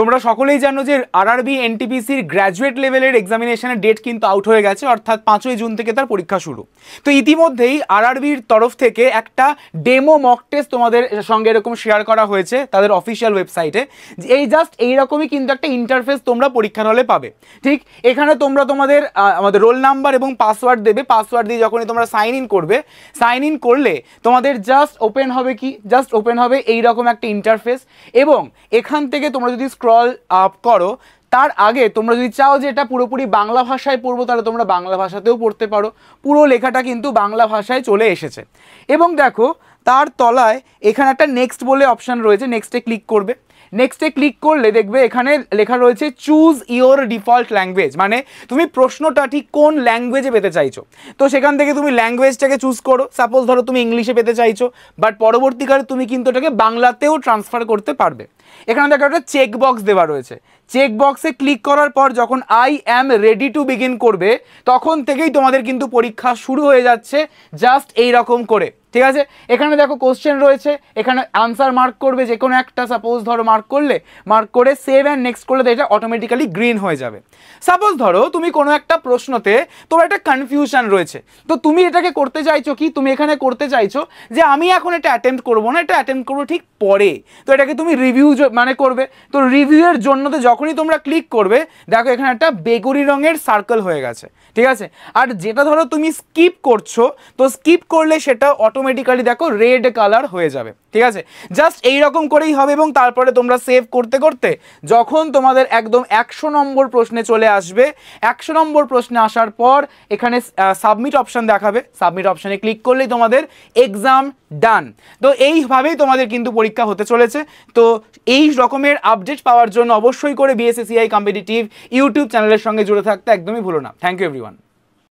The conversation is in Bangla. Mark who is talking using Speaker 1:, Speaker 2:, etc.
Speaker 1: তোমরা সকলেই জানো যে আরআরবি এনটিপিসির গ্র্যাজুয়েট লেভেলের এক্সামিনেশনের ডেট কিন্তু আউট হয়ে গেছে, অর্থাৎ 5ই জুন থেকে তার পরীক্ষা শুরু। তো ইতিমধ্যেই আরআরবির তরফ থেকে একটা ডেমো মক টেস্ট তোমাদের সঙ্গে এরকম শেয়ার করা হয়েছে তাদের অফিসিয়াল ওয়েবসাইটে। এই জাস্ট এইরকমই কিন্তু একটা ইন্টারফেস তোমরা পরীক্ষার হলে পাবে। ঠিক এখানে তোমরা তোমাদের আমাদের রোল নাম্বার এবং পাসওয়ার্ড দেবে। পাসওয়ার্ড দিয়ে যখনই তোমরা সাইন ইন করবে, সাইন ইন করলে তোমাদের জাস্ট ওপেন হবে কি, জাস্ট ওপেন হবে এইরকম একটা ইন্টারফেস। এবং এখান থেকে তোমরা যদি স্ক্রল আপ করো, তার আগে তোমরা যদি চাও যে এটা পুরোপুরি বাংলা ভাষায় পড়বো, তাহলে তোমরা বাংলা ভাষাতেও পড়তে পারো। পুরো লেখাটা কিন্তু বাংলা ভাষায় চলে এসেছে। এবং দেখো তার তলায় এখানে একটা নেক্সট বলে অপশান রয়েছে, নেক্সটে ক্লিক করবে। নেক্সটে ক্লিক করলে দেখবে এখানে লেখা রয়েছে চুজ ইওর ডিফল্ট ল্যাঙ্গুয়েজ, মানে তুমি প্রশ্নটা ঠিক কোন ল্যাঙ্গুয়েজে পেতে চাইছো। তো সেখান থেকে তুমি ল্যাঙ্গুয়েজটাকে চুজ করো। সাপোজ ধরো তুমি ইংলিশে পেতে চাইছো, বাট পরবর্তীকালে তুমি কিন্তু এটাকে বাংলাতেও ট্রান্সফার করতে পারবে। এখানে দেখো একটা চেক বক্স দেওয়া রয়েছে। চেক বক্সে ক্লিক করার পর যখন I am ready to begin করবে, তখন থেকেই তোমাদের কিন্তু পরীক্ষা শুরু হয়ে যাচ্ছে জাস্ট এই রকম করে। ঠিক আছে, এখানে দেখো কোশ্চেন রয়েছে, এখানে আনসার মার্ক করবে যে কোনো একটা। সাপোজ ধরো মার্ক করলে, মার্ক করে সেভ অ্যান্ড নেক্সট করলে এটা অটোমেটিক্যালি গ্রিন হয়ে যাবে। সাপোজ ধরো তুমি কোনো একটা প্রশ্নতে তোমার একটা কনফিউশন রয়েছে, তো তুমি এটাকে করতে চাইছো কি, তুমি এখানে করতে চাইছো যে আমি এখন এটা অ্যাটেম্প্ট করবো না, এটা অ্যাটেম্প্ট করবো ঠিক পরে। তো এটাকে তুমি রিভিউ মানে করবে। তো রিভিউয়ের জন্য তো যখনই তোমরা ক্লিক করবে, দেখো এখানে একটা বেগুনি রঙের সার্কেল হয়ে গেছে। ঠিক আছে, আর যেটা ধরো তুমি স্কিপ করছো, তো স্কিপ করলে সেটা অটোমেটিক্যালি দেখো রেড কালার হয়ে যাবে। ঠিক আছে, জাস্ট এইরকম করেই হবে। এবং তারপরে তোমরা সেভ করতে করতে যখন তোমাদের একদম 100 নম্বর প্রশ্নে চলে আসবে, 100 নম্বর প্রশ্নে আসার পর এখানে সাবমিট অপশান দেখাবে। সাবমিট অপশানে ক্লিক করলেই তোমাদের এক্সাম ডান। তো এইভাবেই তোমাদের কিন্তু পরীক্ষা হতে চলেছে। তো এই রকমের আপডেট পাওয়ার জন্য অবশ্যই করে বিএসএসসিআই কম্পিটিটিভ ইউটিউব চ্যানেলের সঙ্গে জুড়ে থাকতে একদমই ভুলো না। Thank you everyone.